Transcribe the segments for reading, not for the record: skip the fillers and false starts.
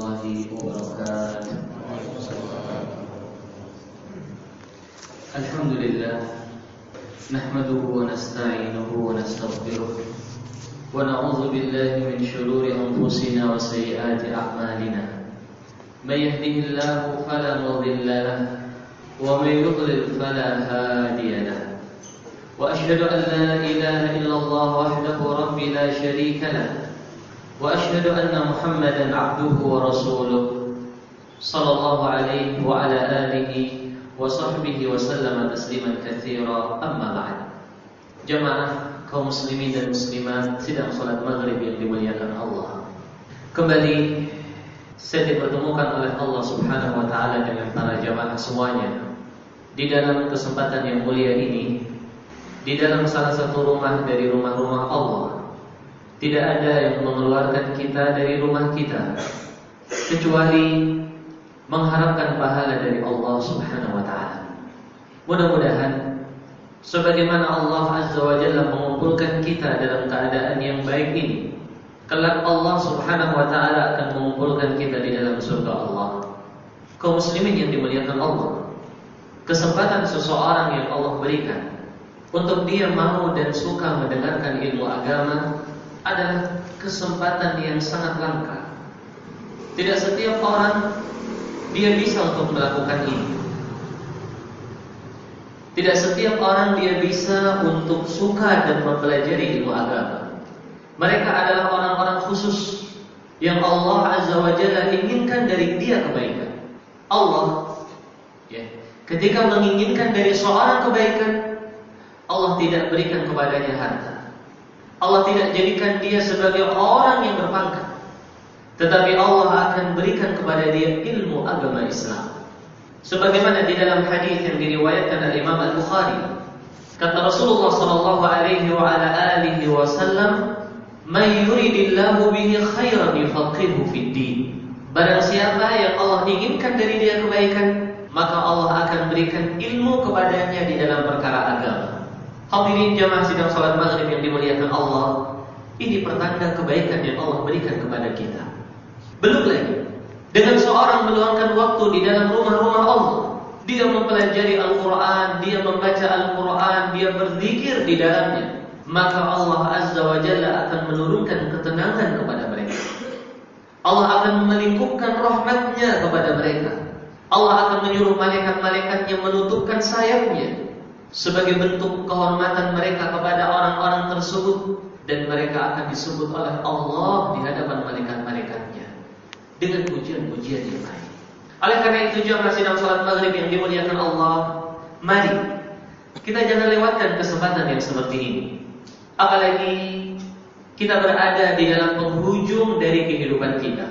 warahmatullahi wabarakatuh. Alhamdulillah, nahmaduhu wa nasta'inuhu wa nastaghfiruh wa na'udzu billahi min shururi anfusina wa sayyiati a'malina. May yahdihillahu fala mudilla lahu wa may yudlil fala hadiya lahu. Wa asyhadu an la ilaha illallah wahdahu rabbi la syarika lahu wa asyhadu anna Muhammadan 'abduhu wa rasuluh sallallahu alaihi wa ala alihi wa sahbihi wa sallama tasliman katsira, amma ba'd. Jamaah kaum muslimin dan muslimat sidang salat maghrib yang dimuliakan Allah, kembali saya dipertemukan oleh Allah Subhanahu wa taala dengan para jamaah semuanya di dalam kesempatan yang mulia ini, di dalam salah satu rumah dari rumah-rumah Allah. Tidak ada yang mengeluarkan kita dari rumah kita kecuali mengharapkan pahala dari Allah Subhanahu wa taala. Mudah-mudahan sebagaimana Allah Azza wa Jalla mengumpulkan kita dalam keadaan yang baik ini, kelak Allah Subhanahu wa taala akan mengumpulkan kita di dalam surga Allah. Kaum muslimin yang dimuliakan Allah, kesempatan seseorang yang Allah berikan untuk dia mau dan suka mendengarkan ilmu agama adalah kesempatan yang sangat langka. Tidak setiap orang dia bisa untuk melakukan ini. Tidak setiap orang dia bisa untuk suka dan mempelajari ilmu agama. Mereka adalah orang-orang khusus yang Allah Azza wa Jalla inginkan dari dia kebaikan. Allah ketika menginginkan dari seorang kebaikan, Allah tidak berikan kepadanya harta. Allah tidak jadikan dia sebagai orang yang berpangkat, tetapi Allah akan berikan kepada dia ilmu agama Islam. Sebagaimana di dalam hadis yang diriwayatkan oleh Imam Al-Bukhari, kata Rasulullah sallallahu alaihi wa ala alihi wasallam, "May yuridillahu bihi khairan yufaqihuhu fid din." Barang siapa yang Allah inginkan dari dia kebaikan, maka Allah akan berikan ilmu kepadanya di dalam perkara agama. Hadirin jamaah sidang salat maghrib yang dimuliakan Allah, ini pertanda kebaikan yang Allah berikan kepada kita. Belum lagi dengan seorang meluangkan waktu di dalam rumah-rumah Allah, dia mempelajari Al-Quran, dia membaca Al-Quran, dia berzikir di dalamnya, maka Allah Azza wa Jalla akan menurunkan ketenangan kepada mereka. Allah akan melingkupkan rahmatnya kepada mereka. Allah akan menyuruh malaikat-malaikatnya menutupkan sayapnya sebagai bentuk kehormatan mereka kepada orang-orang tersebut, dan mereka akan disebut oleh Allah di hadapan malaikat-malaikatnya dengan pujian-pujian yang baik. Oleh karena itu jamaah sidang salat maghrib yang dimuliakan Allah, mari kita jangan lewatkan kesempatan yang seperti ini. Apalagi kita berada di dalam penghujung dari kehidupan kita,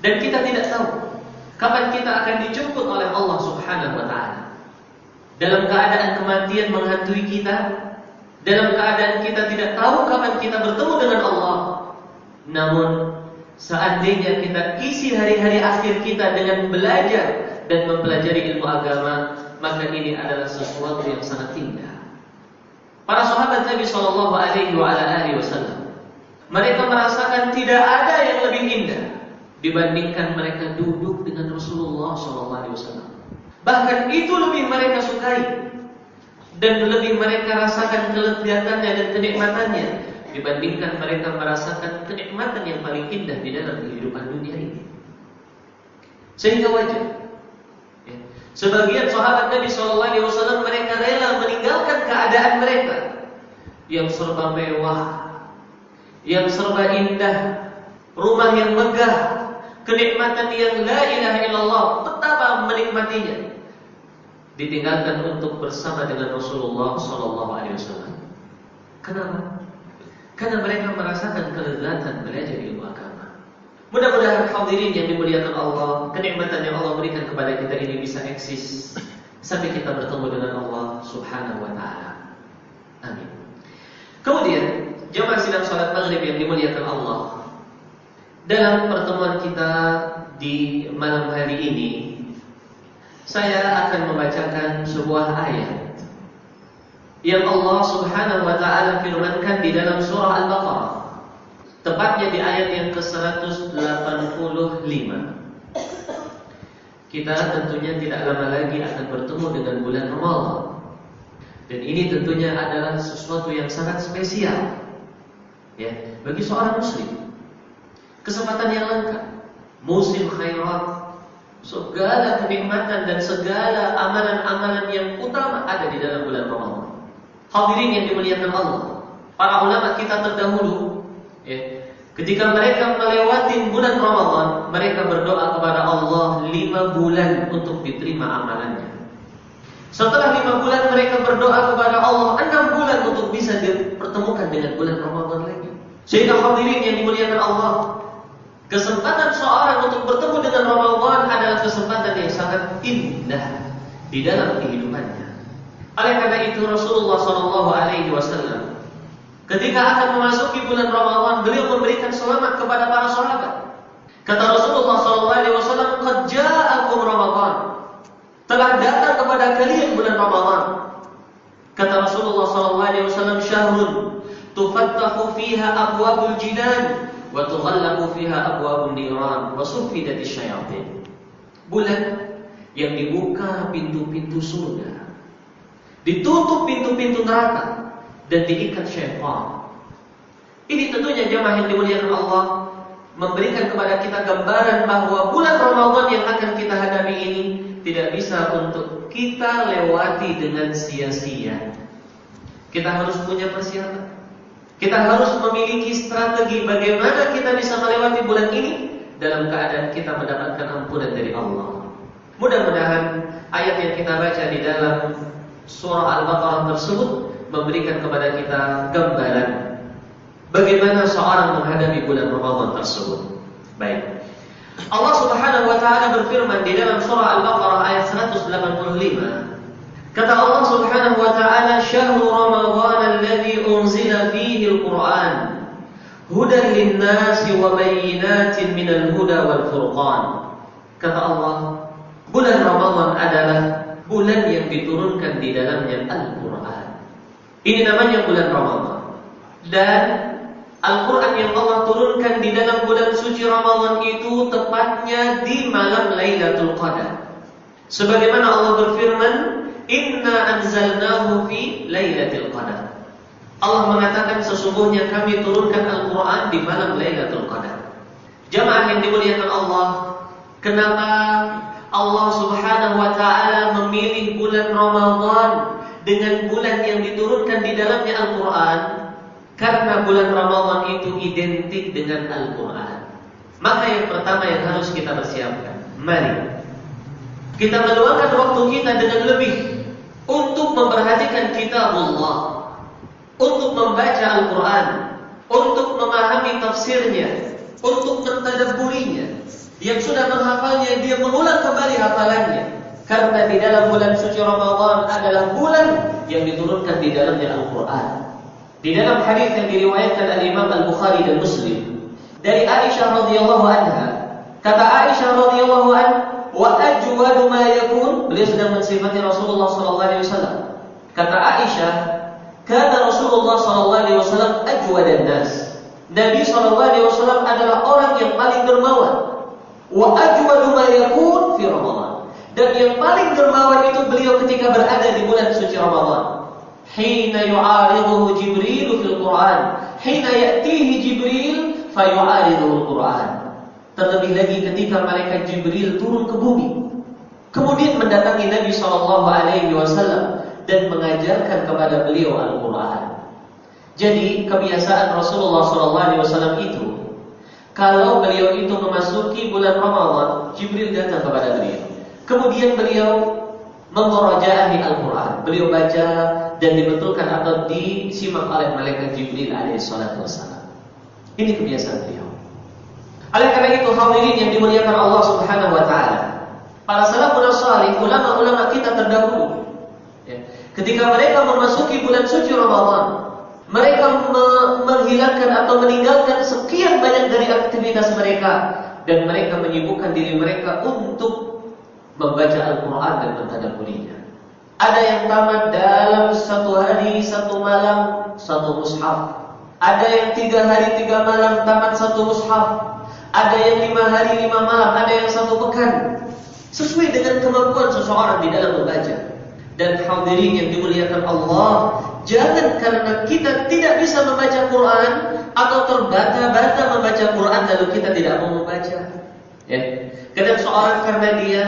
dan kita tidak tahu kapan kita akan dijemput oleh Allah Subhanahu wa taala. Dalam keadaan kematian menghantui kita, dalam keadaan kita tidak tahu kapan kita bertemu dengan Allah. Namun seandainya kita isi hari-hari akhir kita dengan belajar dan mempelajari ilmu agama, maka ini adalah sesuatu yang sangat indah. Para sahabat Nabi sallallahu alaihi wasallam, mereka merasakan tidak ada yang lebih indah dibandingkan mereka duduk dengan Rasulullah sallallahu alaihi wasallam. Bahkan itu lebih mereka sukai dan lebih mereka rasakan kelezatannya dan kenikmatannya dibandingkan mereka merasakan kenikmatan yang paling indah di dalam kehidupan dunia ini. Sehingga wajar sebagian sahabat Nabi SAW mereka rela meninggalkan keadaan mereka yang serba mewah, yang serba indah, rumah yang megah, kenikmatan yang la ilaha illallah, betapa menikmatinya, ditinggalkan untuk bersama dengan Rasulullah SAW. Kenapa? Karena mereka merasakan kelezatan belajar ilmu agama. Mudah-mudahan hadirin yang dimuliakan Allah, kenikmatan yang Allah berikan kepada kita ini bisa eksis sampai kita bertemu dengan Allah Subhanahu wa taala. Amin. Kemudian jamaah sidang salat maghrib yang dimuliakan Allah, dalam pertemuan kita di malam hari ini, saya akan membacakan sebuah ayat yang Allah Subhanahu wa taala firmankan di dalam surah Al-Baqarah Tepatnya di ayat yang ke-185. Kita tentunya tidak lama lagi akan bertemu dengan bulan Ramadan. Dan ini tentunya adalah sesuatu yang sangat spesial, ya, bagi seorang muslim. Kesempatan yang langka, musim khairat, segala kenikmatan dan segala amalan-amalan yang utama ada di dalam bulan Ramadan. Hadirin yang dimuliakan Allah, para ulama kita terdahulu, ya, ketika mereka melewati bulan Ramadan, mereka berdoa kepada Allah 5 bulan untuk diterima amalannya. Setelah 5 bulan mereka berdoa kepada Allah 6 bulan untuk bisa dipertemukan dengan bulan Ramadan lagi. Sehingga hadirin yang dimuliakan Allah, kesempatan seorang untuk bertemu dengan Ramadan adalah kesempatan yang sangat indah di dalam kehidupannya. Oleh karena itu Rasulullah SAW ketika akan memasuki bulan Ramadan, beliau memberikan selamat kepada para sahabat. Kata Rasulullah SAW, "Qad ja'akum Ramadan." Telah datang kepada kalian bulan Ramadan. Kata Rasulullah SAW, "Syahrun tufattahu fiha abwabul jinan wa tughallaqu fiha abwabun niran wa suffidatis syayatin." Bulan yang dibuka pintu-pintu surga, ditutup pintu-pintu neraka, dan diikat syaitan. Ini tentunya jemaah yang dimuliakan Allah memberikan kepada kita gambaran bahwa bulan Ramadan yang akan kita hadapi ini tidak bisa untuk kita lewati dengan sia-sia. Kita harus punya persiapan. Kita harus memiliki strategi bagaimana kita bisa melewati bulan ini dalam keadaan kita mendapatkan ampunan dari Allah. Mudah-mudahan ayat yang kita baca di dalam surah Al-Baqarah tersebut memberikan kepada kita gambaran bagaimana seorang menghadapi bulan Ramadan tersebut. Baik. Allah Subhanahu wa taala berfirman di dalam surah Al-Baqarah ayat 185. Kata Allah Subhanahu wa taala, "Syahrul Ramadhan alladzi unzila fihi al-Qur'an hudan lin-nasi wa bayyinatin minal huda wal furqan." Kata Allah, bulan Ramadan adalah bulan yang diturunkan di dalamnya Al-Qur'an. Ini namanya bulan Ramadan. Dan Al-Quran yang Allah turunkan di dalam bulan suci Ramadan itu tepatnya di malam Lailatul Qadar. Sebagaimana Allah berfirman, "Inna anzalnahu fi Lailatul Qadar." Allah mengatakan sesungguhnya kami turunkan Al-Quran di malam Lailatul Qadar. Jamaah yang dimuliakan Allah, kenapa Allah Subhanahu wa taala memilih bulan Ramadan dengan bulan yang diturunkan di dalamnya Al-Quran? Karena bulan Ramadan itu identik dengan Al-Quran. Maka yang pertama yang harus kita persiapkan, mari kita meluangkan waktu kita dengan lebih untuk memperhatikan kitabullah, untuk membaca Al-Quran, untuk memahami tafsirnya, untuk mentadabburinya. Yang sudah menghafalnya, dia mengulang kembali hafalannya. Karena di dalam bulan suci Ramadan adalah bulan yang diturunkan di dalamnya Al-Quran. Di dalam hadis yang diriwayatkan Al-Imam Al-Bukhari dan Muslim dari Aisyah radhiyallahu anha, kata Aisyah radhiyallahu anha, "Wa ajwadu ma yakun," beliau sedang mensifati Rasulullah sallallahu alaihi wasallam. Kata Aisyah, "Kana Rasulullah sallallahu alaihi wasallam ajwadan nas." Nabi sallallahu alaihi wasallam adalah orang yang paling dermawan. Wa ajwadu ma yakun fi Ramadan. Dan yang paling dermawan itu beliau ketika berada di bulan suci Ramadan. Hina yu'ariduhu Jibril fil Qur'an, hina ya'tihi Jibril fayu'ariduhu al-Qur'an. Terlebih lagi ketika malaikat Jibril turun ke bumi, kemudian mendatangi Nabi SAW dan mengajarkan kepada beliau Al-Quran. Jadi kebiasaan Rasulullah SAW itu, kalau beliau itu memasuki bulan Ramadan, Jibril datang kepada beliau. Kemudian beliau memurajaahi Al-Quran, beliau baca dan dibetulkan atau disimak oleh malaikat Jibril alaihissalam. Ini kebiasaan beliau. Oleh karena itu hadirin yang dimuliakan Allah Subhanahu wa taala, para salafun salih, ulama-ulama kita terdahulu, ya, ketika mereka memasuki bulan suci Ramadan, mereka menghilangkan atau meninggalkan sekian banyak dari aktivitas mereka dan mereka menyibukkan diri mereka untuk membaca Al-Quran dan mentadabburinya. Ada yang tamat dalam satu hari, satu malam, satu mushaf. Ada yang 3 hari 3 malam tamat 1 mushaf. Ada yang 5 hari 5 malam. Ada yang 1 pekan. Sesuai dengan kemampuan seseorang di dalam membaca. Dan hadirin yang dimuliakan Allah, jangan karena kita tidak bisa membaca Quran atau terbata-bata membaca Quran lalu kita tidak mau membaca. Ya. Kadang seorang karena dia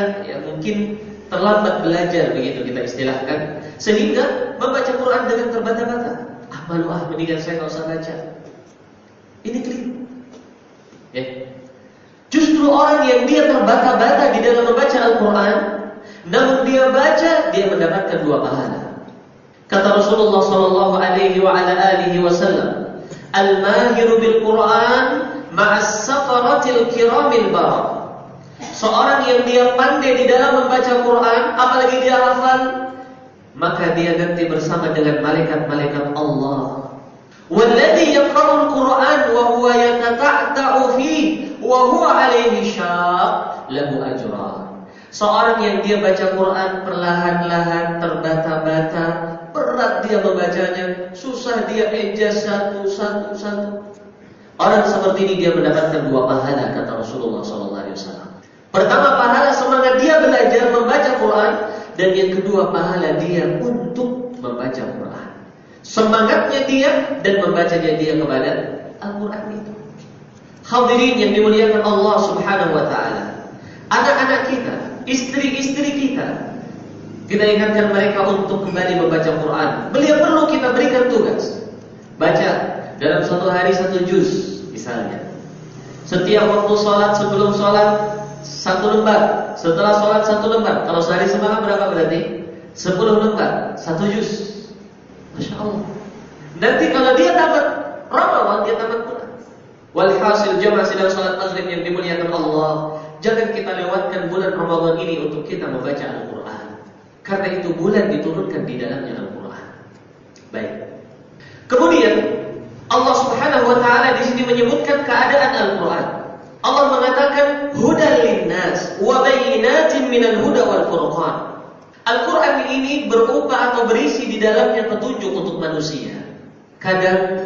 mungkin terlambat belajar, begitu kita istilahkan, sehingga membaca Quran dengan terbata-bata. Malu mendingan saya nggak usah baca. Ini keliru. Ya. Justru orang yang dia terbata-bata di dalam membaca Al-Quran, namun dia baca, dia mendapatkan 2 pahala. Kata Rasulullah sallallahu alaihi wasallam, "Al-mahiru bil Quran ma'as safaratil kiramil barah." Seorang yang dia pandai di dalam membaca Quran, apalagi dia hafal, maka dia nanti bersama dengan malaikat-malaikat Allah. Walladhi yaqra'ul Qur'an wa huwa yatata'ta'u fihi wa huwa 'alaihi syaq lahu ajran. Seorang yang dia baca Quran perlahan-lahan, terbata-bata, berat dia membacanya, susah dia ejaz satu. Orang seperti ini dia mendapatkan 2 pahala, kata Rasulullah SAW. Pertama, pahala semangat dia belajar membaca Quran, dan yang kedua, pahala dia untuk membaca Quran. Semangatnya dia dan membacanya dia kepada Al-Quran itu. Hadirin yang dimuliakan Allah Subhanahu wa taala. Anak-anak kita, istri-istri kita ingatkan mereka untuk kembali membaca Quran. Beliau perlu kita berikan tugas. Baca dalam 1 hari 1 juz misalnya. Setiap waktu sholat, sebelum sholat 1 lembar, setelah sholat 1 lembar. Kalau sehari semalam berapa berarti? 10 lembar, 1 juz. Masya Allah. Nanti kalau dia tamat Ramadan, dia tamat Quran. Walhasil jamaah sidang sholat maghrib yang dimuliakan Allah, jangan kita lewatkan bulan Ramadan ini untuk kita membaca Al-Quran. Karena itu bulan diturunkan di dalamnya Al-Quran. Baik. Kemudian Allah Subhanahu wa taala di sini menyebutkan keadaan Al-Quran. Allah mengatakan hudal linnas wa bayyinatin minal huda wal furqan. Al-Quran ini berupa atau berisi di dalamnya petunjuk untuk manusia. Kadang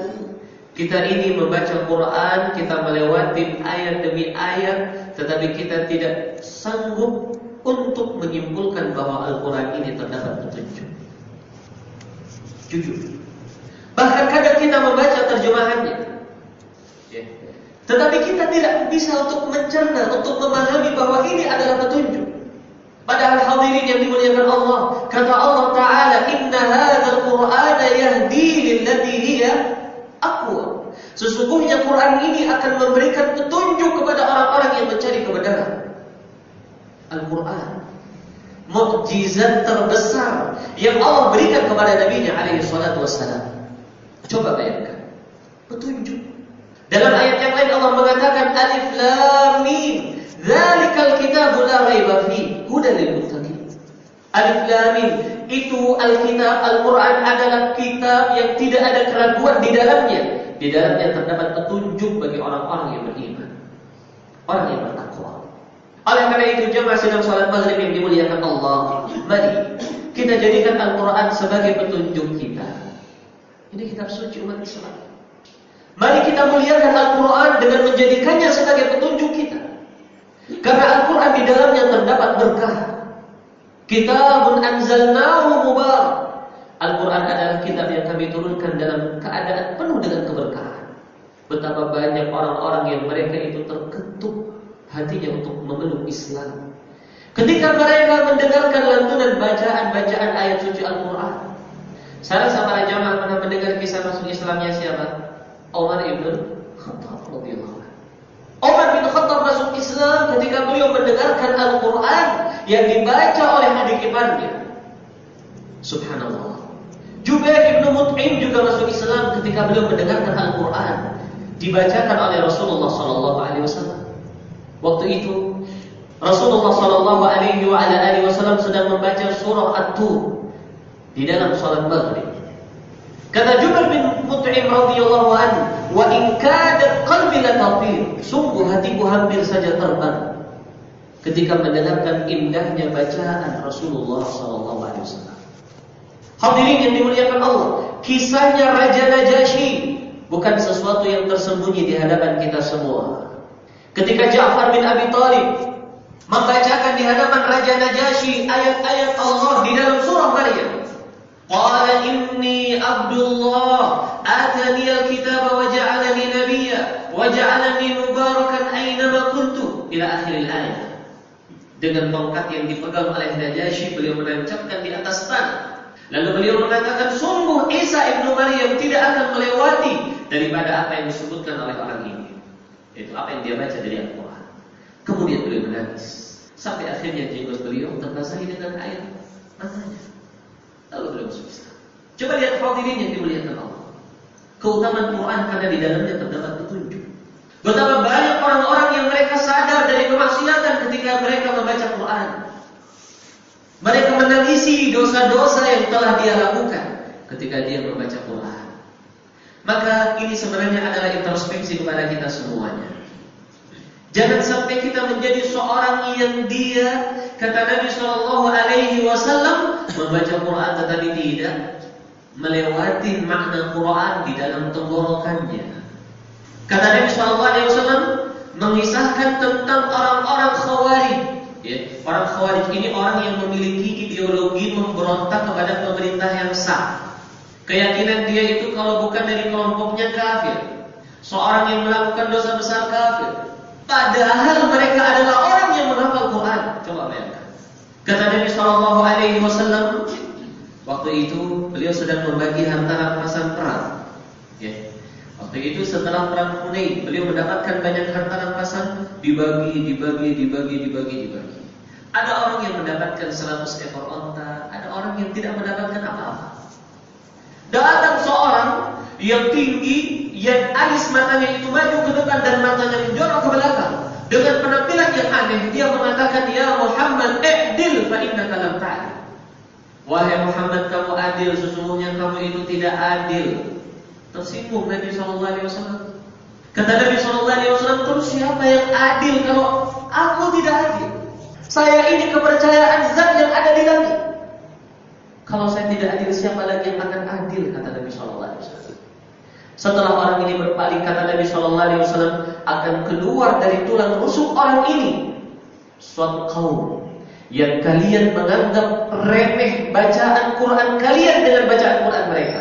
kita ini membaca Quran, kita melewati ayat demi ayat, tetapi kita tidak sanggup untuk menyimpulkan bahwa Al-Quran ini terdapat petunjuk. Jujur. Bahkan kadang kita membaca terjemahannya, tetapi kita tidak bisa untuk mencerna, untuk memahami bahwa ini adalah petunjuk. Padahal hadirin yang dimuliakan Allah, kata Allah Ta'ala, "Inna hadzal Qur'ana yahdi lillati hiya aqwa." Sesungguhnya Quran ini akan memberikan petunjuk kepada orang-orang yang mencari kebenaran. Al-Quran, mukjizat terbesar yang Allah berikan kepada Nabi-Nya alaihi salatu wassalam. Coba bayangkan, petunjuk. Dalam ayat yang lain Allah mengatakan Alif Lam Mim, dzalikal kitabu la raiba fihi hudan lil muttaqin. Alif Lam Mim, itu Alkitab, Al-Quran adalah kitab yang tidak ada keraguan di dalamnya. Di dalamnya terdapat petunjuk bagi orang-orang yang beriman, orang yang bertakwa. Oleh karena itu jemaah sidang salat maghrib yang dimuliakan Allah, mari kita jadikan Al-Quran sebagai petunjuk kita. Ini kitab suci umat Islam. Mari kita muliakan Al-Quran dengan menjadikannya sebagai petunjuk kita. Karena Al-Quran di dalamnya terdapat berkah. Kitabun anzalnahu mubarak. Al-Quran adalah kitab yang kami turunkan dalam keadaan penuh dengan keberkahan. Betapa banyak orang-orang yang mereka itu terketuk hatinya untuk memeluk Islam ketika mereka mendengarkan lantunan bacaan-bacaan ayat suci Al-Quran. Saya rasa para jamaah pernah mendengar kisah masuk Islamnya siapa? Umar bin Khattab radhiyallahu anhu. Umar bin Khattab masuk Islam ketika beliau mendengarkan Al-Quran yang dibaca oleh adik iparnya. Subhanallah. Jubair bin Mut'im juga masuk Islam ketika beliau mendengarkan Al-Quran dibacakan oleh Rasulullah SAW. Waktu itu Rasulullah SAW sedang membaca surah At-Tur di dalam salat maghrib. Kata Jubair bin Mut'im radhiyallahu anhu, "Wa in kadat qalbi latatir." Sungguh hatiku hampir saja terbang ketika mendengarkan indahnya bacaan Rasulullah SAW. Hadirin yang dimuliakan Allah, kisahnya Raja Najasyi bukan sesuatu yang tersembunyi di hadapan kita semua. Ketika Ja'far bin Abi Thalib membacakan di hadapan Raja Najasyi ayat-ayat Allah di dalam surah Maryam, qala inni Abdullah atani al-kitaba wa ja'alani nabiyya wa ja'alani mubarakan aynama kuntu ila akhir ayat. Dengan tongkat yang dipegang oleh Najasyi, beliau menancapkan di atas tanah. Lalu beliau mengatakan, sungguh Isa ibnu Maryam tidak akan melewati daripada apa yang disebutkan oleh orang ini, yaitu apa yang dia baca dari Al-Quran. Kemudian beliau menangis sampai akhirnya jenggot beliau terbasahi dengan air matanya. Lalu beliau masuk Islam. Coba lihat fadilin yang dimuliakan Allah. Keutamaan Quran karena di dalamnya terdapat petunjuk. Betapa banyak orang-orang yang mereka sadar dari kemaksiatan ketika mereka membaca Quran. Mereka menangisi dosa-dosa yang telah dia lakukan ketika dia membaca Quran. Maka ini sebenarnya adalah introspeksi kepada kita semuanya. Jangan sampai kita menjadi seorang yang dia, kata Nabi SAW, membaca Quran tetapi tidak melewati makna Quran di dalam tenggorokannya. Kata Nabi SAW mengisahkan tentang orang-orang Khawarij. Orang Khawarij ini orang yang memiliki ideologi memberontak kepada pemerintah yang sah. Keyakinan dia itu kalau bukan dari kelompoknya kafir. Seorang yang melakukan dosa besar kafir. Padahal mereka adalah orang yang menghafal Quran. Coba bayangkan. Kata Nabi SAW, waktu itu beliau sedang membagi harta rampasan perang. Waktu itu setelah perang Hunain, beliau mendapatkan banyak harta rampasan, dibagi. Ada orang yang mendapatkan 100 ekor onta, ada orang yang tidak mendapatkan apa-apa. Datang seorang yang tinggi, yang alis matanya itu maju ke depan dan matanya menjorok ke belakang. Dengan penampilan yang aneh, dia mengatakan, "Ya Muhammad, i'dil fa innaka lam ta'dil." Wahai Muhammad, kamu adil, sesungguhnya kamu itu tidak adil. Tersinggung Nabi SAW. Kata Nabi SAW, terus siapa yang adil kalau aku tidak adil? Saya ini kepercayaan zat yang ada di langit. Kalau saya tidak adil, siapa lagi yang akan adil? Kata Nabi SAW. Setelah orang ini berpaling, kata Nabi SAW, akan keluar dari tulang rusuk orang ini suatu kaum yang kalian menganggap remeh bacaan Quran kalian dengan bacaan Quran mereka,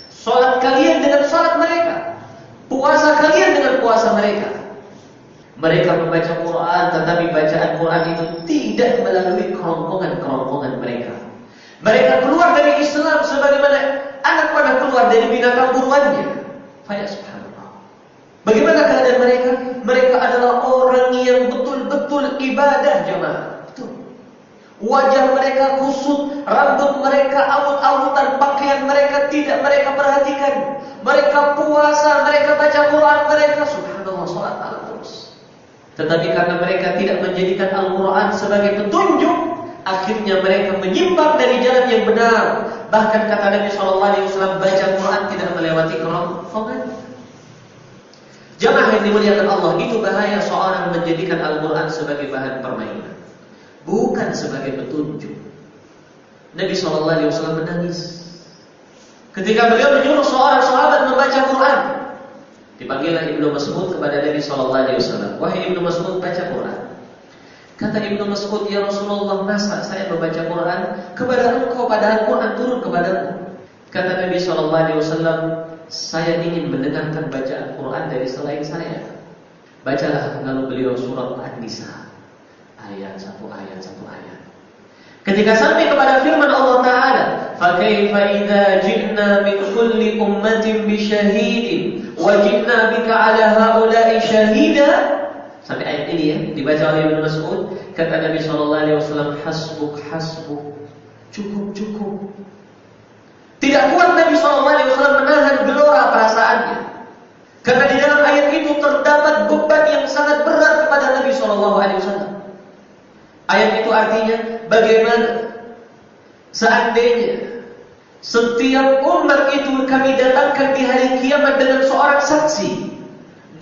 salat kalian dengan salat mereka, puasa kalian dengan puasa mereka. Mereka membaca Quran, tetapi bacaan Quran itu tidak melalui kerongkongan-kerongkongan mereka. Mereka keluar dari Islam sebagaimana anak panah keluar dari binatang buruannya. Faya subhanallah. Bagaimana keadaan mereka? Mereka adalah orang yang betul-betul ibadah, jemaah. Betul. Wajah mereka kusut, rambut mereka awut-awutan, pakaian mereka tidak mereka perhatikan. Mereka puasa, mereka baca Quran, mereka subhanallah salat malam terus. Tetapi karena mereka tidak menjadikan Al-Quran sebagai petunjuk, akhirnya mereka menyimpang dari jalan yang benar. Bahkan kata Nabi SAW, baca Quran tidak melewati kerongkongan. Jamaah yang dimuliakan Allah, itu bahaya seorang menjadikan Al-Quran sebagai bahan permainan, bukan sebagai petunjuk. Nabi SAW menangis ketika beliau menyuruh seorang sahabat membaca Quran. Dipanggillah Ibnu Mas'ud kepada Nabi SAW. Wahai Ibnu Mas'ud, baca Quran. Kata Ibnu Mas'ud, ya Rasulullah, masa saya membaca Quran kepada engkau padahal Quran turun kepadamu? Kata Nabi SAW, saya ingin mendengarkan bacaan Quran dari selain saya. Bacalah. Lalu beliau surat An-Nisa, ayat satu ayat. Ketika sampai kepada firman Allah Ta'ala, فَكَيْفَ إِذَا جِئْنَا مِنْ كُلِّ أُمَّةٍ بِشَهِيدٍ وَجِئْنَا بِكَ عَلَى هَؤُلَاءِ شَهِيدًا. Sampai ayat ini ya, dibaca oleh Ibnu Mas'ud. Kata Nabi SAW, hasbuk, cukup. Tidak kuat Nabi SAW menahan gelora perasaannya, karena di dalam ayat itu terdapat beban yang sangat berat kepada Nabi SAW. Ayat itu artinya, bagaimana seandainya setiap umat itu kami datangkan di hari kiamat dengan seorang saksi,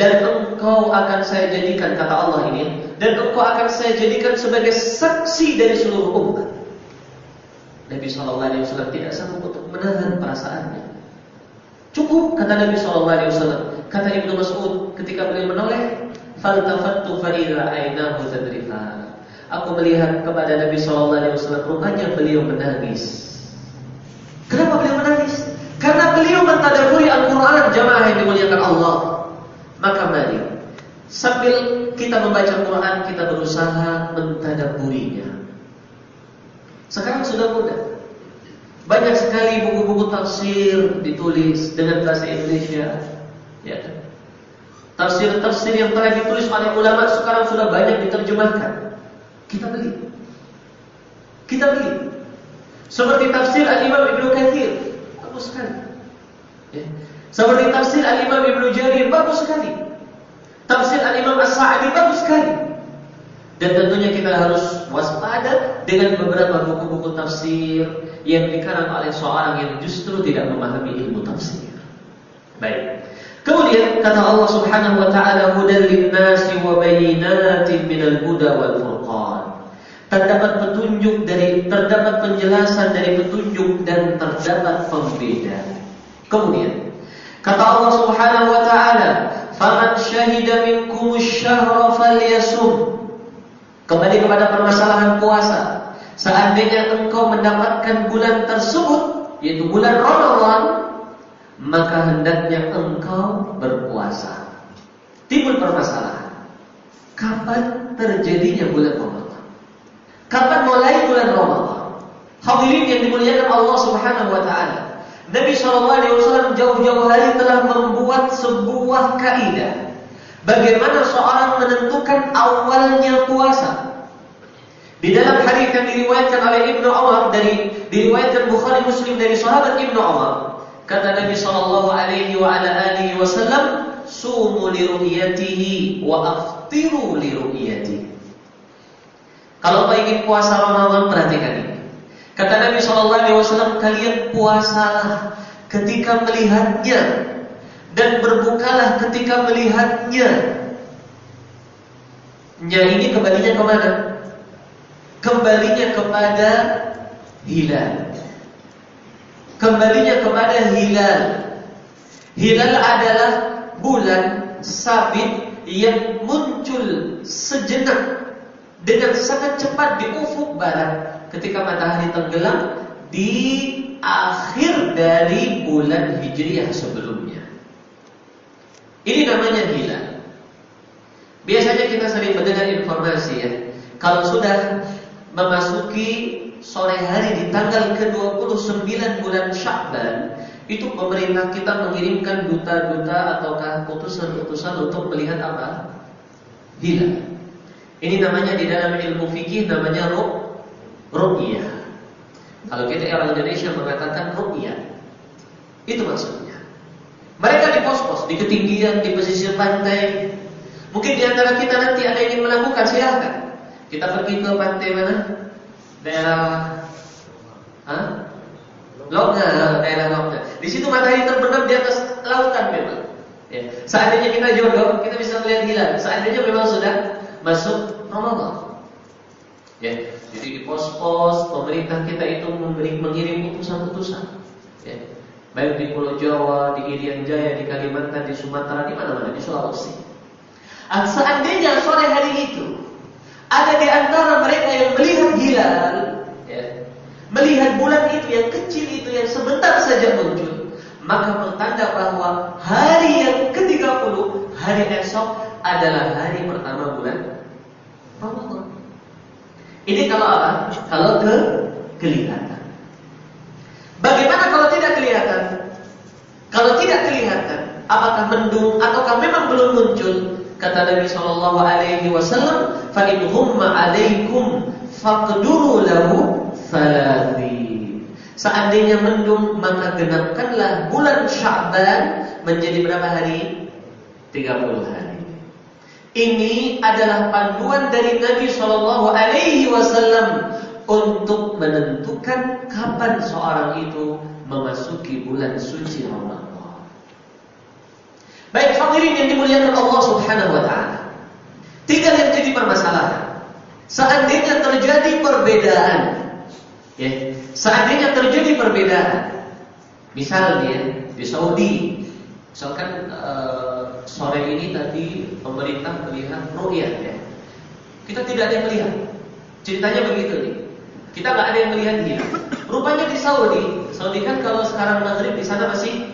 dan engkau akan saya jadikan, kata Allah ini, dan engkau akan saya jadikan sebagai saksi dari seluruh umat. Nabi SAW tidak sanggup untuk menahan perasaannya. Cukup kata Nabi SAW. Kata Ibnu Mas'ud ketika beliau menoleh, faltafattu fa idza ainahu tadrifan. Aku melihat kepada Nabi SAW, rupanya beliau menangis. Kenapa beliau menangis? Karena beliau mentadabburi Al-Quran, jamaah yang dimuliakan Allah. Maka mari, sambil kita membaca Quran, kita berusaha mentadabburinya. Sekarang sudah mudah. Banyak sekali buku-buku tafsir ditulis dengan bahasa Indonesia, ya. Tafsir-tafsir yang telah ditulis oleh ulama sekarang sudah banyak diterjemahkan. Kita beli. Seperti tafsir Al-Imam Ibnu Katsir, bagus sekali. Ya. Seperti tafsir Al-Imam Ibnu Jarir, bagus sekali. Tafsir Al-Imam As-Sa'di, bagus sekali. Dan tentunya kita harus waspada dengan beberapa buku-buku tafsir yang dikarang oleh seorang yang justru tidak memahami ilmu tafsir. Baik. Kemudian kata Allah Subhanahu wa taala, hudal lin-nasi wa bayyinatin minal huda wal furqan. Terdapat penjelasan dari petunjuk dan terdapat pembeda. Kemudian kata Allah Subhanahu wa taala, faman syahida minkumusy syahra falyasum. Kembali kepada permasalahan puasa. Seandainya engkau mendapatkan bulan tersebut, yaitu bulan Ramadan, maka hendaknya engkau berpuasa. Timbul permasalahan, kapan terjadinya bulan Ramadan? Kapan mulai bulan Ramadan? Hadirin yang dimuliakan Allah Subhanahu wa taala, Nabi SAW jauh-jauh hari telah membuat sebuah kaidah bagaimana seorang menentukan awalnya puasa. Di dalam hadis yang diriwayatkan oleh Ibnu Umar, diriwayatkan Bukhari Muslim dari sahabat Ibnu Umar, kata Nabi sallallahu alaihi wasallam, sumu li ru'yatihi wa aftiru li ru'yatihi. Kalau kau ingin puasa Ramadan, perhatikan ini. Kata Nabi sallallahu alaihi wasallam, kalian puasalah ketika melihatnya dan berbukalah ketika melihatnya. Nya ini kembalinya kemana? Kembalinya kepada hilal. Kembalinya kepada hilal. Hilal adalah bulan sabit yang muncul sejenak dengan sangat cepat di ufuk barat ketika matahari tenggelam di akhir dari bulan Hijriah sebelumnya. Ini namanya hilal. Biasanya kita sering mendengar informasi ya, kalau sudah memasuki sore hari di tanggal ke-29 bulan Sya'ban, itu pemerintah kita mengirimkan duta-duta ataukah utusan-utusan untuk melihat apa? Hilal. Ini namanya di dalam ilmu fikih namanya ru'yah. Kalau kita orang Indonesia mengatakan ru'yah, itu maksudnya. Mereka di pos-pos, di ketinggian, di pesisir pantai. Mungkin di antara kita nanti ada yang ingin melakukan, silahkan. Kita pergi ke pantai mana? Daerah Longga, daerah Longga. Di situ matahari terbenam di atas lautan memang. Ya. Seandainya kita jodoh, kita bisa melihat hilal. Seandainya memang sudah masuk Ramadan. Ya. Jadi di pos-pos pemerintah kita itu mengirim utusan-utusan. Ya. Baik di Pulau Jawa, di Irian Jaya, di Kalimantan, di Sumatera, di mana-mana, di Sulawesi. Seandainya sore hari itu ada di antara mereka yang melihat hilal, ya, melihat bulan itu yang kecil itu yang sebentar saja muncul, maka bertanda bahwa hari yang ke-30, hari esok adalah hari pertama bulan Ramadan. Ini kalau apa? Kalau kelihatan. Bagaimana kalau tidak kelihatan? Kalau tidak kelihatan, apakah mendung ataukah memang belum muncul? Kata Nabi sallallahu alaihi wasallam, "Fa in humma 'alaikum faqduru lahu 3." Seandainya mendung, maka genapkanlah bulan Sya'ban menjadi berapa hari? 30 hari. Ini adalah panduan dari Nabi sallallahu alaihi wasallam untuk menentukan kapan seorang itu memasuki bulan suci Ramadan. Baik hadirin yang dimuliakan Allah Subhanahu wa taala. Tinggal yang jadi permasalahan. Seandainya terjadi perbedaan, ya. Seandainya terjadi perbedaan. Misalnya Di Saudi, misalkan sore ini tadi pemerintah melihat ru'yah ya. Kita tidak ada yang melihat. Ceritanya begitu nih. Kita nggak ada yang melihat dia. Rupanya di Saudi kan kalau sekarang maghrib di sana masih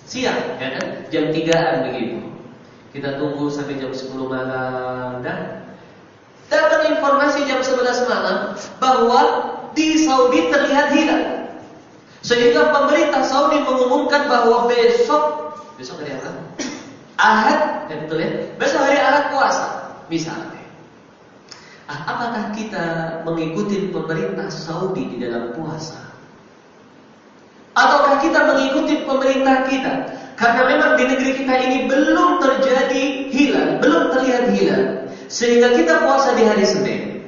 siang, ya kan? Jam 3-an begitu. Kita tunggu sampai jam 10 malam dan dapat informasi jam 11 malam bahwa di Saudi terlihat hilal. Sehingga pemerintah Saudi mengumumkan bahwa besok hari apa? Ahad, ya betul ya? Besok hari Ahad puasa, misalnya. Apakah kita mengikuti pemerintah Saudi di dalam puasa? Ataukah kita mengikuti pemerintah kita? Karena memang di negeri kita ini belum terjadi hilal, belum terlihat hilal, sehingga kita puasa di hari Senin.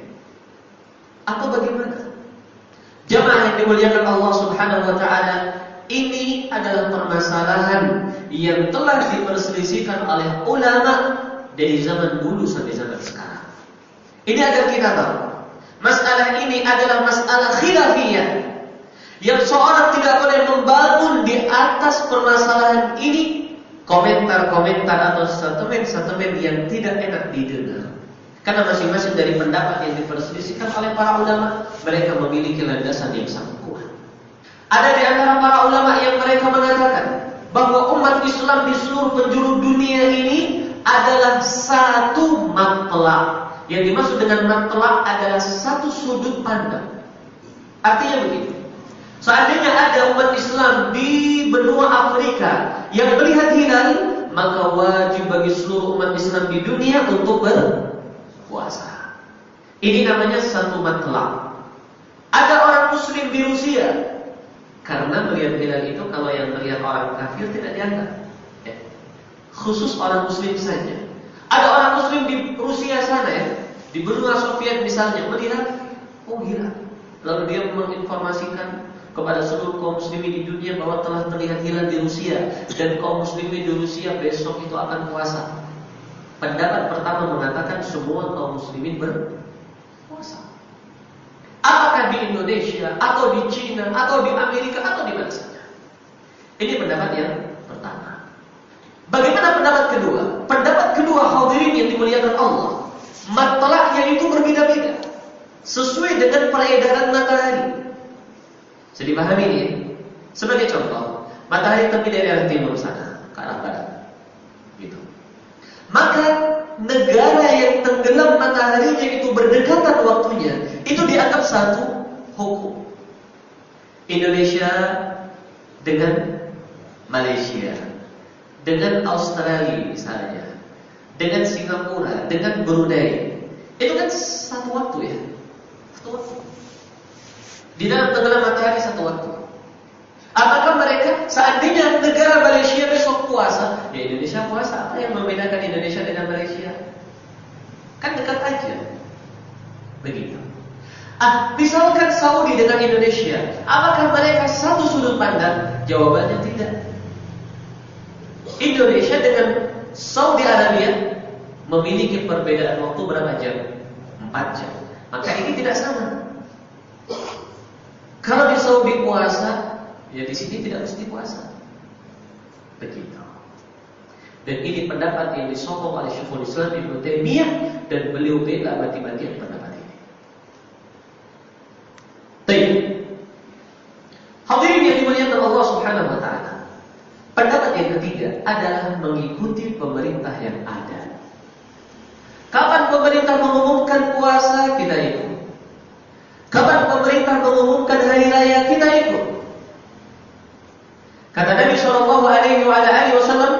Atau bagaimana? Jamaah yang dimuliakan Allah Subhanahu wa taala, ini adalah permasalahan yang telah diperselisihkan oleh ulama dari zaman dulu sampai zaman sekarang. Ini agar kita tahu, masalah ini adalah masalah khilafiyah yang seorang tidak boleh membangun di atas permasalahan ini komentar-komentar atau statement-statement yang tidak enak didengar. Karena masing-masing dari pendapat yang diperselisihkan oleh para ulama, mereka memiliki landasan yang sangat kuat. Ada di antara para ulama yang mereka mengatakan bahwa umat Islam di seluruh penjuru dunia ini adalah satu matlaq. Yang dimaksud dengan matlaq adalah satu sudut pandang. Artinya begini, seandainya ada umat Islam di benua Afrika yang melihat hilal, maka wajib bagi seluruh umat Islam di dunia untuk berpuasa. Ini namanya satu matlaq. Ada orang Muslim di Rusia, karena melihat hilal itu kalau yang melihat orang kafir tidak dianggap, khusus orang Muslim saja. Ada orang Muslim di Rusia sana ya, di benua Soviet misalnya, melihat hilal. Lalu dia menginformasikan kepada seluruh kaum muslimin di dunia bahwa telah terlihat hilal di Rusia dan kaum muslimin di Rusia besok itu akan puasa. Pendapat pertama mengatakan semua kaum muslimin berpuasa. Apakah di Indonesia atau di China atau di Amerika atau di mana saja? Ini pendapat yang pertama. Bagaimana pendapat kedua? Pendapat kedua hadirin yang dimuliakan Allah, matlaqnya itu berbeda-beda sesuai dengan peredaran matahari. Bisa dipahami ini ya? Sebagai contoh, matahari terbit dari arah timur sana ke arah barat, gitu. Maka negara yang tenggelam mataharinya itu berdekatan waktunya, itu dianggap satu hukum. Indonesia dengan Malaysia, dengan Australia misalnya, dengan Singapura, dengan Brunei, itu kan satu waktu ya, satu waktu. Di dalam tenggelam matahari satu waktu. Apakah mereka seandainya negara Malaysia besok puasa, ya Indonesia puasa? Apa yang membedakan Indonesia dengan Malaysia? Kan dekat aja. Begitu. Misalkan Saudi dengan Indonesia, apakah mereka satu sudut pandang? Jawabannya tidak. Indonesia dengan Saudi Arabia memiliki perbedaan waktu berapa jam? 4 jam. Maka ini tidak sama. Kalau di Saudi puasa, ya di sini tidak mesti puasa. Begitu. Dan ini pendapat yang disokong oleh Syekhul Islam Ibnu Taimiyah dan beliau bela mati-matian pendapat ini. Baik. Hadirin yang dimuliakan Allah Subhanahu wa taala. Pendapat yang ketiga adalah mengikuti pemerintah yang ada. Kapan pemerintah mengumumkan puasa, kita ikut. Kapan pemerintah mengumumkan hari raya, kita ikut. Kata Nabi sallallahu alaihi wasallam,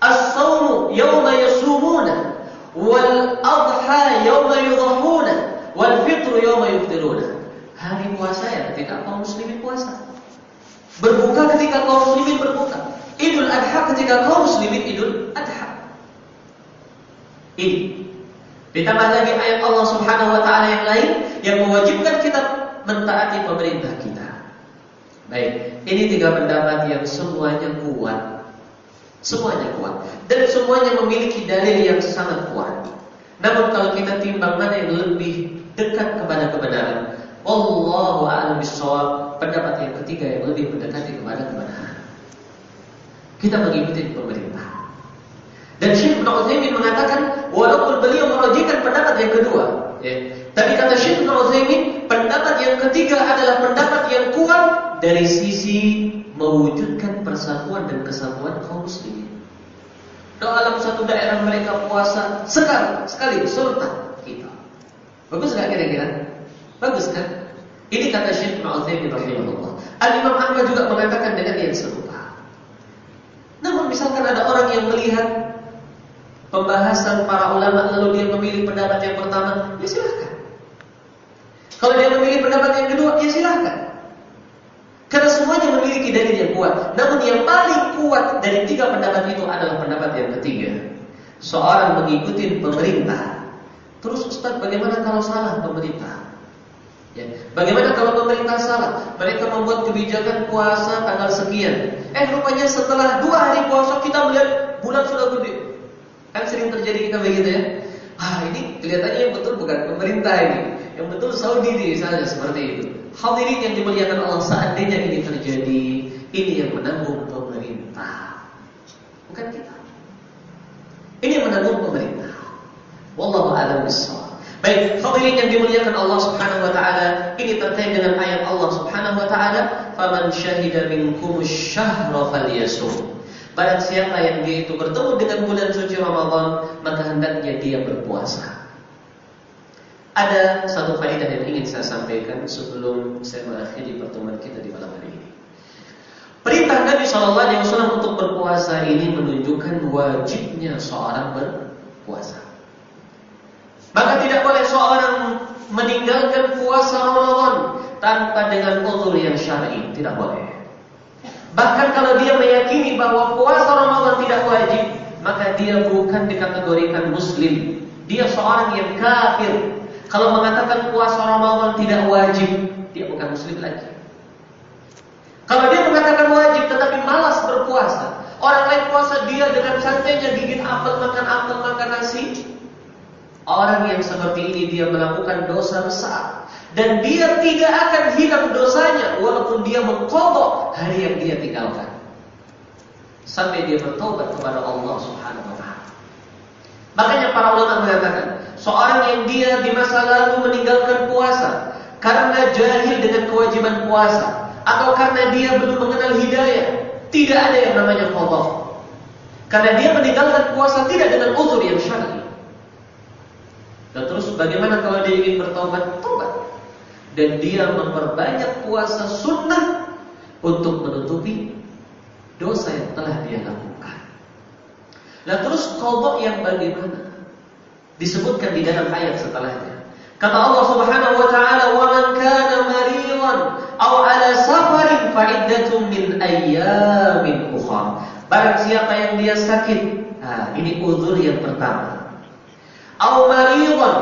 "As-shaumu yawma yasumuna, wal adha yawma yudhahuna, wal fitru yawma yuftiruna." Hari puasa ya ketika kaum muslimin puasa. Berbuka ketika kaum muslimin berbuka. Idul Adha ketika kaum muslimin Idul Adha. Ini ditambah lagi ayat Allah Subhanahu wa taala yang lain yang mewajibkan kita mentaati pemerintah kita. Baik, ini 3 pendapat yang semuanya kuat. Semuanya kuat dan semuanya memiliki dalil yang sangat kuat. Namun kalau kita timbang mana yang lebih dekat kepada kebenaran, Wallahu a'lam bishawab. Pendapat yang ketiga yang lebih mendekati kepada kebenaran. Kita mengikuti pemerintah. Dan Syekh Ibnu Utsaimin mengatakan, walaupun beliau merojikan pendapat yang kedua, ya, tapi kata Syekh Ibnu Utsaimin, pendapat yang ketiga adalah pendapat yang kuat dari sisi mewujudkan persatuan dan kesatuan kaum muslimin. Dalam satu daerah mereka puasa sekali serentak kita. Bagus nggak kira-kira? Bagus kan? Ini kata Syekh Ibnu Utsaimin rahimahullah. Al-Imam Ahmad juga mengatakan dengan yang serupa. Namun misalkan ada orang yang melihat pembahasan para ulama lalu dia memilih pendapat yang pertama, ya silahkan. Kalau dia memilih pendapat yang kedua, ya silahkan. Karena semuanya memiliki dalil yang kuat. Namun yang paling kuat dari tiga pendapat itu adalah pendapat yang ketiga. Seorang mengikuti pemerintah. Terus Ustaz, bagaimana kalau salah pemerintah? Ya. Bagaimana kalau pemerintah salah? Mereka membuat kebijakan puasa tanggal sekian. Rupanya setelah 2 hari puasa kita melihat bulan sudah gede. Kan sering terjadi kita begitu ya. Ini kelihatannya yang betul bukan pemerintah ini. Yang betul Saudi misalnya seperti itu. Hadirin yang dimuliakan Allah, seandainya ini terjadi, ini yang menanggung pemerintah, bukan kita. Ini yang menanggung pemerintah. Wallahu a'lam bishawab. Baik, hadirin yang dimuliakan Allah Subhanahu wa taala, ini terkait dengan ayat Allah Subhanahu wa taala, "Faman syahida minkumus syahra falyasum." Barang siapa yang dia itu bertemu dengan bulan suci Ramadan, maka hendaknya dia berpuasa. Ada satu faedah yang ingin saya sampaikan sebelum saya mengakhiri pertemuan kita di malam hari ini. Perintah Nabi SAW untuk berpuasa ini menunjukkan wajibnya seorang berpuasa. Maka tidak boleh seorang meninggalkan puasa Ramadan tanpa dengan uzur yang syar'i, tidak boleh. Bahkan kalau dia meyakini bahwa puasa Ramadan tidak wajib, maka dia bukan dikategorikan muslim. Dia seorang yang kafir. Kalau mengatakan puasa Ramadan tidak wajib, dia bukan muslim lagi. Kalau dia mengatakan wajib tetapi malas berpuasa, orang lain puasa dia dengan santainya gigit apel, makan nasi. Orang yang seperti ini dia melakukan dosa besar. Dan dia tidak akan hilang dosanya walaupun dia mengqadha hari yang dia tinggalkan. Sampai dia bertaubat kepada Allah Subhanahu wa taala. Makanya para ulama mengatakan, seorang yang dia di masa lalu meninggalkan puasa karena jahil dengan kewajiban puasa atau karena dia belum mengenal hidayah, tidak ada yang namanya qadha. Karena dia meninggalkan puasa tidak dengan uzur yang syar'i. Dan terus bagaimana kalau dia ingin bertaubat? Taubat. Dan dia memperbanyak puasa sunnah untuk menutupi dosa yang telah dia lakukan. Nah terus qadha yang bagaimana? Disebutkan di dalam ayat setelahnya. Kata Allah Subhanahu wa taala, "Wa man kana maridan aw 'ala safarin fa iddatun min ayyamin ukhra." Barang siapa yang dia sakit, ini uzur yang pertama. Aw maridan,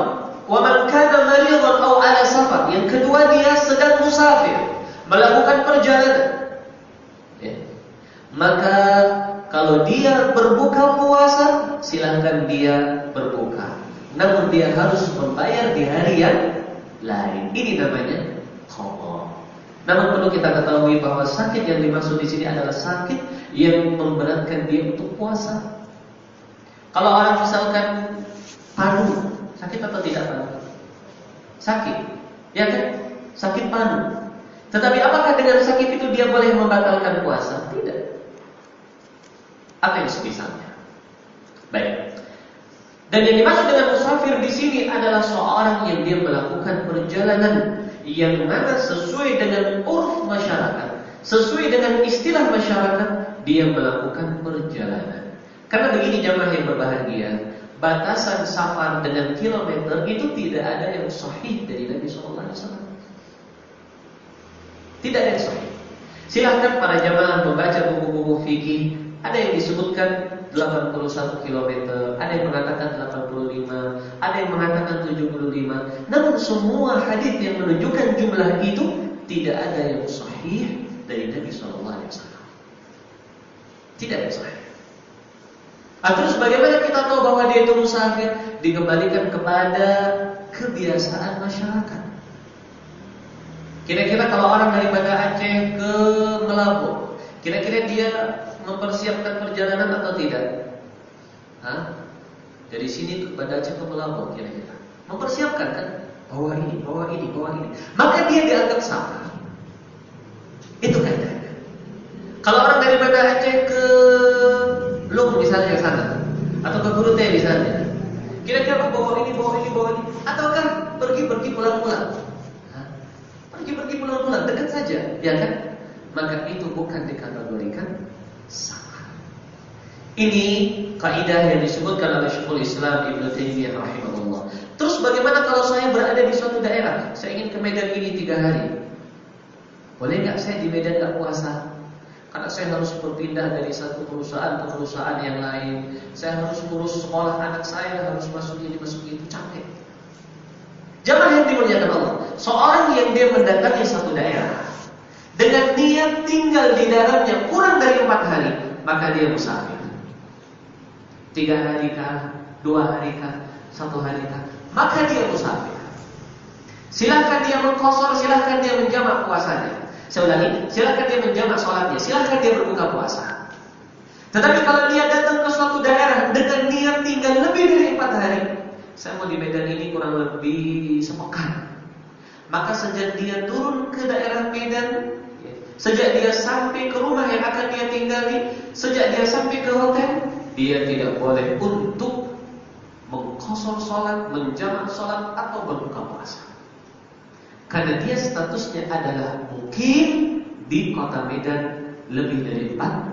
wa man kana maridan aw 'ala safar. Yang kedua dia sedang musafir, melakukan perjalanan. Ya. Maka kalau dia berbuka puasa, silahkan dia berbuka. Namun dia harus membayar di hari yang lain. Ini namanya qadha. Namun perlu kita ketahui bahwa sakit yang dimaksud di sini adalah sakit yang memberatkan dia untuk puasa. Kalau orang misalkan panu, sakit atau tidak panu? Sakit, ya kan? Sakit panu. Tetapi apakah dengan sakit itu dia boleh membatalkan puasa? Tidak. Apa yang semisalnya? Baik. Dan yang dimaksud dengan musafir di sini adalah seorang yang dia melakukan perjalanan yang mana sesuai dengan uruf masyarakat, sesuai dengan istilah masyarakat, dia melakukan perjalanan. Karena begini jamaah yang berbahagia, batasan safar dengan kilometer itu tidak ada yang sahih dari Nabi SAW. Tidak ada yang sahih. Silahkan para jamaah membaca buku-buku fikih. Ada yang disebutkan 81 km, ada yang mengatakan 85, ada yang mengatakan 75. Namun semua hadis yang menunjukkan jumlah itu tidak ada yang sahih dari Nabi SAW. Tidak ada yang sahih. Terus bagaimana kita tahu bahwa dia itu musafir? Dikembalikan kepada kebiasaan masyarakat. Kira-kira kalau orang dari Banda Aceh ke Melabu, kira-kira dia mempersiapkan perjalanan atau tidak? Hah? Dari sini ke Banda Aceh ke Melabu kira-kira mempersiapkan kan? Bawa ini, bawa ini, bawa ini. Maka dia dianggap sama. Itu kaidahnya. Kalau orang dari Banda Aceh ke Lung misalnya sana, atau ke Gurute misalnya, kira-kira bawa ini, bawa ini, bawa ini, ataukah pergi-pergi pulang-pulang? Pergi-pergi pulang-pulang, dekat saja, ya kan? Maka itu bukan dikategorikan sama. Ini kaidah yang disebutkan oleh Syekhul Islam Ibnu Taimiyah rahimahullah. Terus bagaimana kalau saya berada di suatu daerah, saya ingin ke Medan ini 3 hari, boleh nggak saya di Medan nggak puasa? Karena saya harus berpindah dari satu perusahaan ke perusahaan yang lain. Saya harus urus sekolah anak saya, harus masuk ini, masuk itu, capek. Jamaah yang dimuliakan Allah, seorang yang dia mendatangi satu daerah dengan niat tinggal di dalamnya kurang dari 4 hari, maka dia musafir. 3 hari kah, 2 hari kah, 1 hari kah, maka dia musafir. Silahkan dia mengqashar, silahkan dia menjamak puasanya. Saya ulangi, silahkan dia menjamak sholatnya, silahkan dia berbuka puasa. Tetapi kalau dia datang ke suatu daerah dengan niat tinggal lebih dari 4 hari, saya mau di Medan ini kurang lebih sepekan, maka sejak dia turun ke daerah Medan, sejak dia sampai ke rumah yang akan dia tinggali, sejak dia sampai ke hotel, dia tidak boleh untuk mengqashar sholat, menjamak sholat atau berbuka puasa. Karena dia statusnya adalah mukim di kota Medan lebih dari 4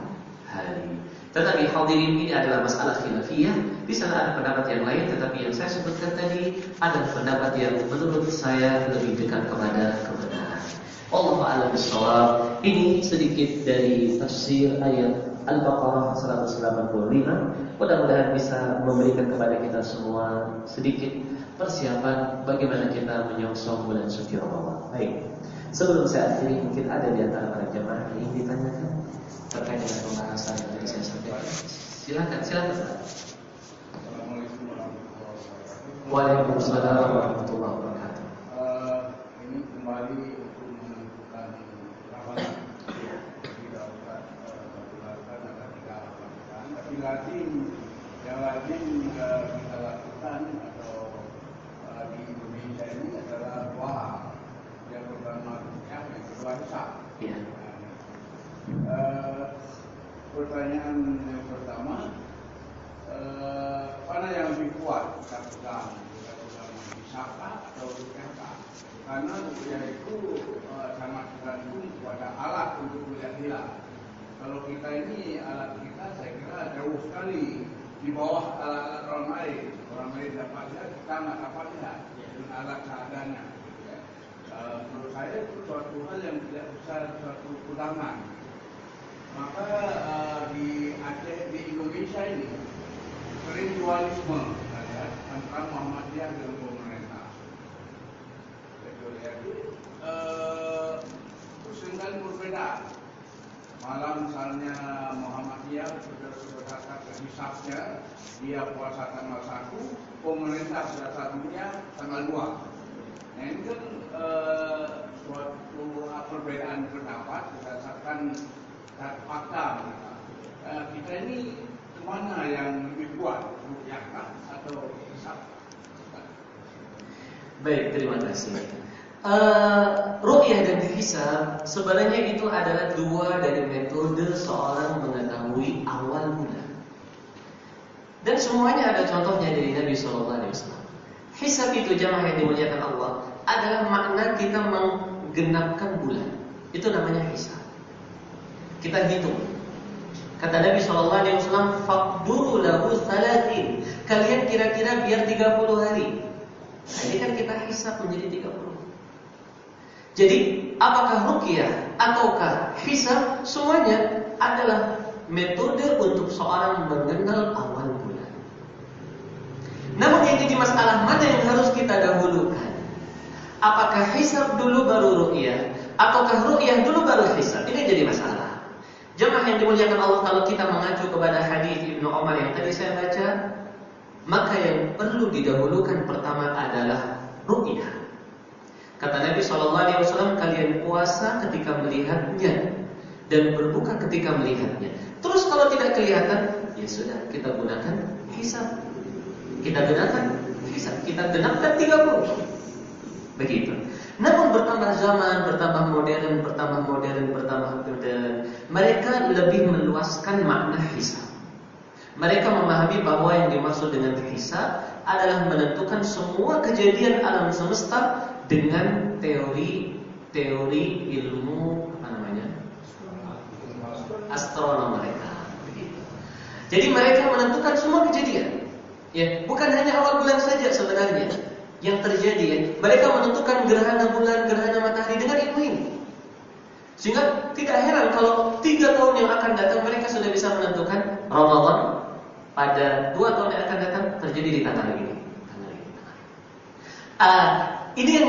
hari. Tetapi hadirin, ini adalah masalah khilafiyah. Di sana ada pendapat yang lain, tetapi yang saya sebutkan tadi adalah pendapat yang menurut saya lebih dekat kepada kebenaran. Wallahu a'lam bishawab. Ini sedikit dari tafsir ayat Al-Baqarah 185. Mudah-mudahan bisa memberikan kepada kita semua sedikit persiapan bagaimana kita menyongsong bulan suci Ramadan. Baik. Sebelum saya akhiri, mungkin ada di antara para jemaah yang ingin ditanyakan terkait dengan pembahasan yang tadi saya sampaikan. Silakan. Assalamualaikum warahmatullahi wabarakatuh. Waalaikumsalam warahmatullahi wabarakatuh. Ini kembali untuk menentukan ramalan. Tidak usah melakukan atau tidak lakukan, tapi yang lazim kita lakukan atau di Indonesia ini adalah duha. Yang pertama yang kedua isya. Iya. Pertanyaan yang pertama, mana yang lebih kuat kita pegang isya atau ruqyah? Karena ruqyah itu sangat tergantung pada alat untuk melihat hilal. Kalau kita ini alat kita, saya kira jauh sekali di bawah alat-alat orang lain. Orang lain dapat lihat, kita nggak dapat lihat dengan alat seadanya. Menurut saya itu suatu hal yang tidak bisa suatu kudangan. Maka di Aceh, di Indonesia ini sering dualisme antara Muhammadiyah dengan pemerintah. Jadi seringkali berbeda. Malam misalnya Muhammadiyah sudah kata hisabnya dia puasa tanggal 1, pemerintah sudah satunya tanggal 2. Nah ini kan suatu perbedaan pendapat berdasarkan fakta. Kita ini kemana yang lebih kuat, ruqyah atau hisab? Baik, terima kasih. Ruqyah dan hisab sebenarnya itu adalah 2 dari metode seorang mengetahui awal bulan. Dan semuanya ada contohnya dari Nabi SAW. Hisab itu, jamaah yang dimuliakan Allah, adalah makna kita menggenapkan bulan. Itu namanya hisab. Kita hitung. Kata Nabi SAW, faqduru lahu 30. Kalian kira-kira biar 30 hari. Nah, ini kan kita hisab menjadi 30. Jadi apakah ruqyah ataukah hisab, semuanya adalah metode untuk seorang mengenal awal bulan. Namun yang jadi masalah, mana yang harus kita dahulukan? Apakah hisab dulu baru ruqyah, ataukah ruqyah dulu baru hisab? Ini jadi masalah. Jemaah yang dimuliakan Allah, kalau kita mengacu kepada hadis Ibnu Umar yang tadi saya baca, maka yang perlu didahulukan pertama adalah ruqyah. Kata Nabi SAW, kalian berpuasa ketika melihatnya dan berbuka ketika melihatnya. Terus kalau tidak kelihatan, ya sudah, kita gunakan hisab. Kita genapkan 30. Begitu. Namun bertambah zaman, bertambah modern, mereka lebih meluaskan makna hisab. Mereka memahami bahwa yang dimaksud dengan hisab adalah menentukan semua kejadian alam semesta dengan teori ilmu astronom mereka. Begitu. Jadi mereka menentukan semua kejadian. Ya, bukan hanya awal bulan saja sebenarnya yang terjadi. Ya. Mereka menentukan gerhana bulan, gerhana matahari dengan ilmu ini. Sehingga tidak heran kalau 3 tahun yang akan datang mereka sudah bisa menentukan Ramadan pada 2 tahun yang akan datang terjadi di tanggal ini. Ini yang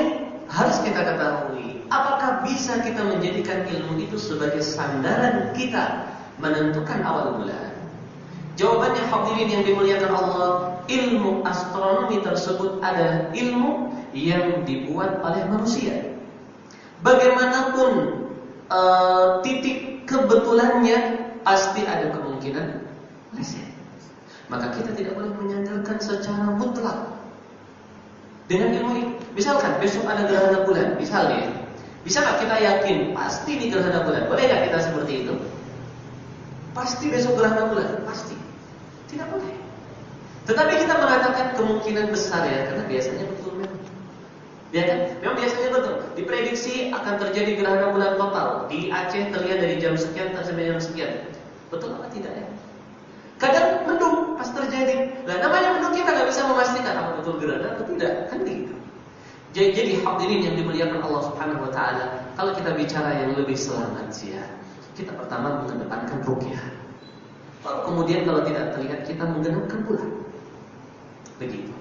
harus kita ketahui. Apakah bisa kita menjadikan ilmu itu sebagai sandaran kita menentukan awal bulan? Jawabannya hadirin yang dimuliakan Allah, ilmu astronomi tersebut adalah ilmu yang dibuat oleh manusia. Bagaimanapun titik kebetulannya pasti ada kemungkinan meleset. Maka kita tidak boleh menyandarkan secara mutlak dengan ilmu ini. Misalkan besok ada gerhana bulan, misalnya, bisa nggak kita yakin pasti di gerhana bulan? Boleh nggak kita seperti itu? Pasti besok gerhana bulan, pasti. Tidak boleh. Tetapi kita mengatakan kemungkinan besar ya, karena biasanya betul memang. Ya kan? Memang biasanya betul. Diprediksi akan terjadi gerhana bulan total di Aceh terlihat dari jam sekian sampai jam sekian. Betul apa tidak ya? Kadang mendung pas terjadi. Nah, namanya mendung kita nggak bisa memastikan apa betul gerhana atau tidak, kan begitu. Jadi hadirin yang dimuliakan Allah Subhanahu wa taala, kalau kita bicara yang lebih selamat sih ya, kita pertama mengedepankan ruqyah. Kemudian kalau tidak terlihat kita menggenapkan bulan. Begitu.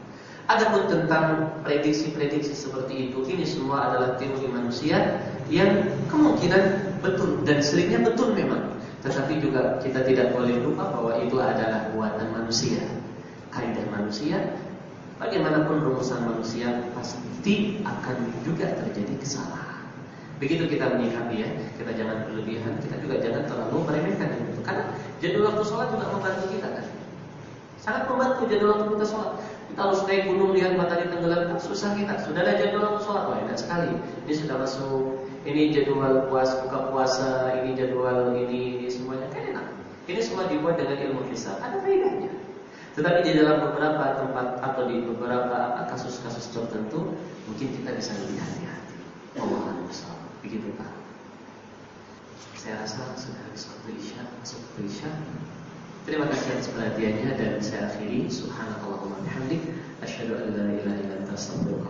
Adapun tentang prediksi-prediksi seperti itu, ini semua adalah teori manusia yang kemungkinan betul dan seringnya betul memang. Tetapi juga kita tidak boleh lupa bahwa itu adalah buatan manusia. Kaidah manusia, bagaimanapun rumusan manusia pasti akan juga terjadi kesalahan. Begitu kita menyikapi ya, kita jangan berlebihan, kita juga jangan terlalu meremehkan itu. Karena jadwal waktu sholat juga membantu kita kan. Sangat membantu jadwal waktu kita sholat. Kita harus naik gunung lihat matahari tenggelam, kan susah kita. Sudah ada jadwal waktu sholat, wah enak sekali. Ini sudah masuk, ini jadwal buka puasa, ini jadwal ini semuanya kan enak. Ini semua dibuat dengan ilmu hisab, ada faedahnya. Tetapi di dalam beberapa tempat atau di beberapa kasus-kasus tertentu, mungkin kita bisa lebih hati-hati. Allah besar. Begitu Pak. Saya rasa sudah habis waktu Isya. Terima kasih atas perhatiannya dan saya akhiri. Subhanakallahumma bihamdik, asyhadu an la ilaha illa anta astaghfiruka